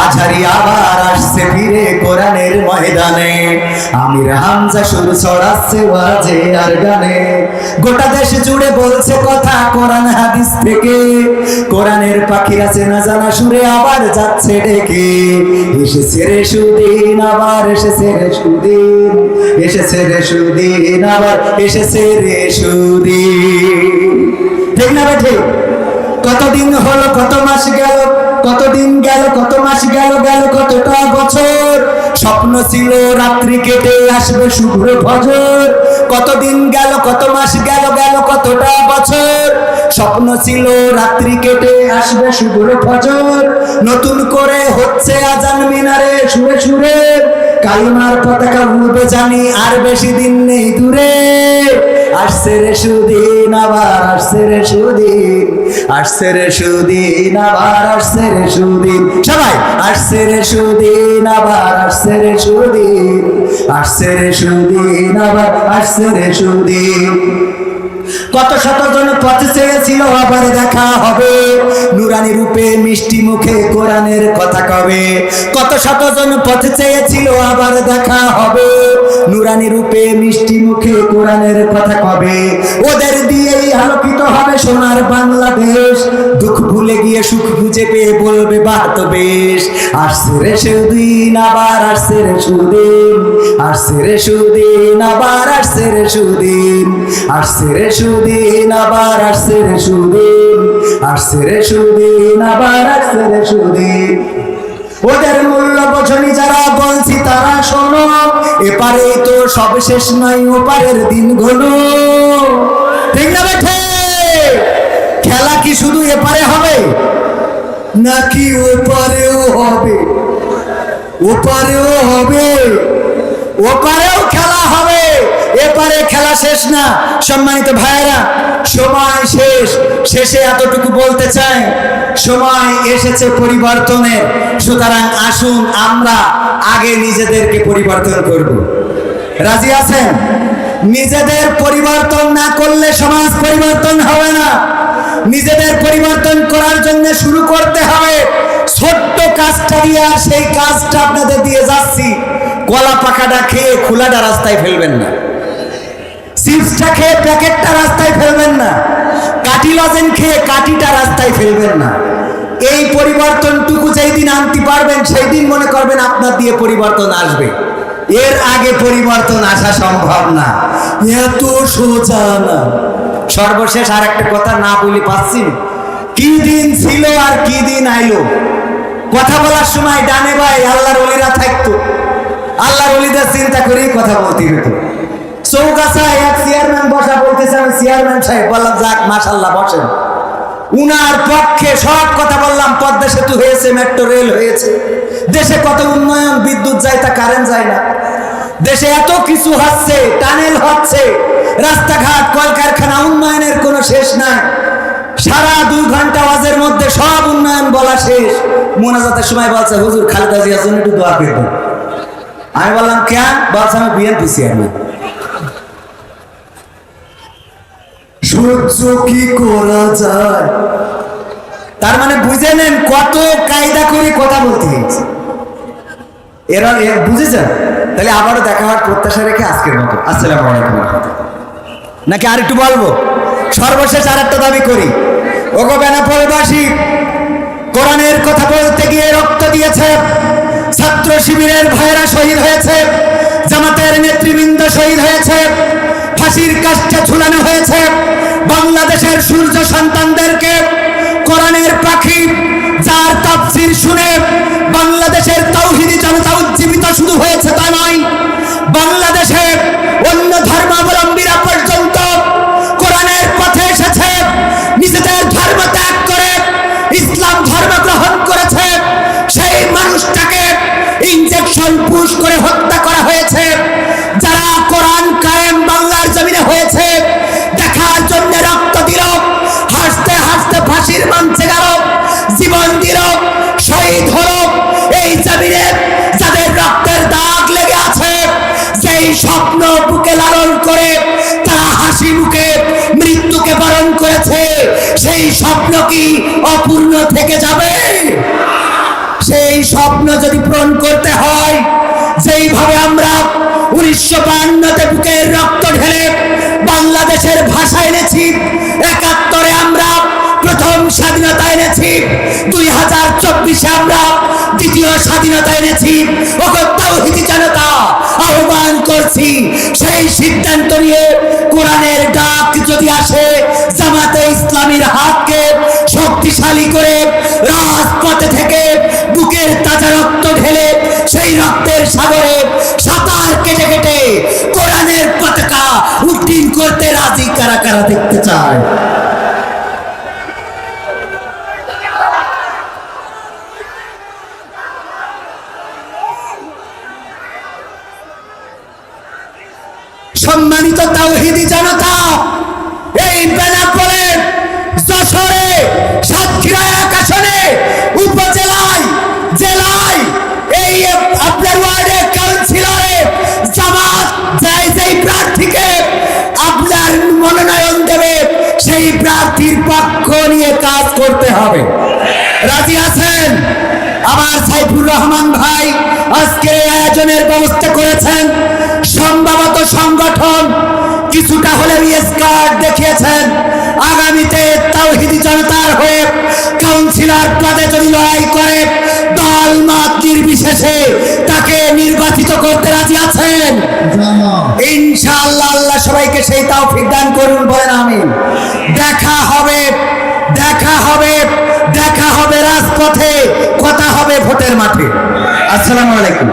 আজহারি আবার আসছে ফিরে কোরআনের ময়দানে, আমির হামজা সুর ছড়াচ্ছে ওয়াজে আর গানে। গোটা দেশ জুড়ে বলছে কথা কোরআন হাদিস থেকে, কোরআনের পাখিরা চেনা জানা সুরে আবার যাচ্ছে ডেকে। এসেছে রে সুদিন, আবার এসেছে রে সুদিন, এসেছে রে সুদিন, আবার এসেছে রে সুদিন। ঠিক না বেঠে? কতদিন হলো, কত মাস গেল, কতদিন গেল, কত মাস গেল, গেল কতটা বছর। স্বপ্ন ছিল রাত্রি কেটে আসবে শুভ্র ফজর। কতদিন গেল, কত মাস গেল, গেল কতটা বছর। স্বপ্ন ছিল রাত্রি কেটে আসবে শুভ্র ফজর। নতুন করে হচ্ছে আজান মিনারে সুরে সুরে, কালিমার পতাকা উড়বে জানি আর বেশি দিন নেই দূরে। আসছে রে সুদিন, আবার আসছে রে সুদিন, আসছে রে সুদিন, আবার আসছে রে সুদিন। সবাই আসছে রে সুদিন, আবার আসছে রে সুদিন, আসছে রে সুদিন, আবার আসছে রে সুদিন। কত শত জন পথে চেয়েছিল আবার দেখা হবে, নুরানি রূপে মিষ্টি মুখে কোরআনের কথা কবে। কত শত জন পথে চেয়েছিল আবার দেখা হবে, নুরানি রূপে মিষ্টি মুখে কোরআনের কথা কবে। ওদের দিয়েই আলোকিত হবে সোনার বাংলাদেশ, দুঃখ ভুলে গিয়ে সুখ খুঁজে পেয়ে বলবে বাহ তো বেশ। আসছে রে সুদিন, আবার আসছে রে সুদিন, আসছে রে সুদিন, আবার আসছে রে সুদিন, আসছে রে সুদিন, আবার আসছে রে সুদিন, আসছে রে সুদিন, আবার আসছে রে সুদিন। ওদের মূল্য বোঝনি যারা বলছি তারা শোনো, এপারে তো সব শেষ নয়, ওপারের দিন ঘনো। ঠিক না বেঠে? খেলা কি শুধু এপারে হবে নাকি ওপারেও হবে? ওপারেও হবে, ওপারেও খেলা হবে, এপারে খেলা শেষ না। সম্মানিত ভাইয়েরা, সময় শেষ, শেষে এতটুকু বলতে চাই, সময় এসেছে পরিবর্তনের। সুতরাং আসুন আমরা আগে নিজেদেরকে পরিবর্তন করব। রাজি আছেন? নিজেদের পরিবর্তন না করলে সমাজ পরিবর্তন হবে না। নিজেদের পরিবর্তন করার জন্য শুরু করতে হবে ছোট্ট কাজটা দিয়ে। আর সেই কাজটা আপনাদের দিয়ে যাচ্ছি, কলা পাকাটা খেয়ে খোলাটা রাস্তায় ফেলবেন না, চিপসটা খেয়ে প্যাকেটটা রাস্তায় ফেলবেন না, কাঠি লজেন খেয়ে কাঠিটা রাস্তায় ফেলবেন না। এই পরিবর্তনটুকু যেই দিন আনতে পারবেন সেই দিন মনে করবেন আপনার দিয়ে পরিবর্তন আসবে। এর আগে পরিবর্তন আসা সম্ভব না, এত সোজা না। সর্বশেষ আর একটা কথা না বলি পাচ্ছি, কি দিন ছিল আর কি দিন আইলো। কথা বলার সময় ডানে ভাই আল্লাহর ওলিরা থাকতো, আল্লাহর ওলিদের চিন্তা করেই কথা বলতে হতো। চৌগাছায় এক চেয়ারম্যান বসা, বলতেছে আমি চেয়ারম্যান সাহেব, বললাম যাক মাশাআল্লাহ বসেন। উনার পক্ষে সব কথা বললাম, পদ্মা সেতু হয়েছে, মেট্রো রেল হয়েছে, দেশে কত উন্নয়ন, বিদ্যুৎ যায় তা কারেন্ট যায় না, দেশে এত কিছু হচ্ছে, টানেল হচ্ছে, রাস্তাঘাট কলকারখানা, উন্নয়নের কোনো শেষ নাই। সারা 2 ঘন্টা ওয়াজের মধ্যে সব উন্নয়ন বলা শেষ। মোনাজাতের সময় বলছে হুজুর খালেদা জিয়ার জন্য একটু দোয়া করবেন। আমি বললাম কেন? বলছে আমি বিএনপি চেয়ারম্যান। সহ্য কি করা যায়? তার মানে বুঝে নেন কত কায়দা করে কথা বলতে হয়েছে। এরা বুঝেছেন? তাহলে আবারও দেখা হওয়ার প্রত্যাশা রেখে আজকের মতো আসসালামু আলাইকুম। নাকি আর একটু বলবো? সর্বশেষ আর একটা দাবি করি, ওগো বেনাপোলবাসী, কোরআনের কথা বলতে গিয়ে রক্ত দিয়েছে, ছাত্র শিবিরের ভাইয়েরা শহীদ হয়েছে, জামাতের নেতৃবৃন্দ শহীদ হয়েছে, ফাঁসির কাষ্ঠে ঝুলানো হয়েছে। বাংলাদেশের সূর্য সন্তানদেরকে কোরআনের পাখি যার তাফসীর শুনে বাংলাদেশের তাওহীদি জনতা উজ্জীবিত শুরু হয়েছে তা নয়, বাংলাদেশে অন্য ধর্মাবলম্বীরা পর্যন্ত কোরআনের পথে এসেছে, নিজেদের ধর্ম ত্যাগ করে ইসলাম ধর্ম গ্রহণ করেছে। সেই মানুষটাকে ইনজেকশন পুশ করে হত্যা করা হয়েছে। যারা কোরআন কায়েম বাংলার জমিনে হয়েছে দেখার জন্য রক্ত দিল, হাসতে হাসতে ফাঁসির মঞ্চে গেল, জীবন দিল, শহীদ হলো। এই জমিনে যাদের রক্তের দাগ লেগে আছে, যেই স্বপ্ন বুকে লালন করে তারা হাসি মুখে মৃত্যুকে বরণ করেছে, সেই স্বপ্ন কি অপূর্ণ থেকে যাবে? সেই স্বপ্ন যদি পূরণ করতে হয়, যেইভাবে আমরা 1952-তে বুকের রক্ত ঢেলে বাংলাদেশের ভাষা এনেছি, 71-এ আমরা প্রথম স্বাধীনতা এনেছি, 2024-এ আমরা দ্বিতীয় স্বাধীনতা এনেছি। ওগো তাওহীদি জনতা, আহ্বান করছি, সেই সিদ্ধান্ত নিয়ে কোরআনের ডাক যদি আসে, জামাতে ইসলামীর হাতকে শক্তিশালী করে রাজপথে থেকে বুকের তাজা রক্ত ঢেলে সেই রক্তের সাগরে সাঁতার কেটে কেটে কোরআনের পতাকা উড্ডীন করতে রাজি কারা কারা দেখতে চায়? সম্মানিত তাওহীদি জনতা, এই বেনাপোলে, যশোরে, সাতক্ষীরা এক আসনে, উপজেলায়, জেলায়, এই আপনার ওয়ার্ডে কাউন্সিলরে জামাত যেই প্রার্থীকে আপনার মনোনয়ন দেবে, সেই প্রার্থীর পক্ষ নিয়ে কাজ করতে হবে। রাজি আছেন? আমার সাইফুর রহমান ভাই আজকের এই আয়োজনের ব্যবস্থা করেছেন। সম্ভবত সংগঠন কিছুটা হলে স্কার্ট দেখিয়েছেন। আগামীতে তাওহীদি জনতার হয়ে কাউন্সিলর পদে যদি লড়াই করে, দল মত নির্বিশেষে তাকে নির্বাচিত করতে রাজি আছেন? ইনশাআল্লাহ আল্লাহ সবাইকে সেই তৌফিক দান করুন, বলেন আমিন। দেখা হবে, দেখা হবে, দেখা হবে রাজপথে, কথা হবে ভোটের মাঠে। আসসালামু আলাইকুম।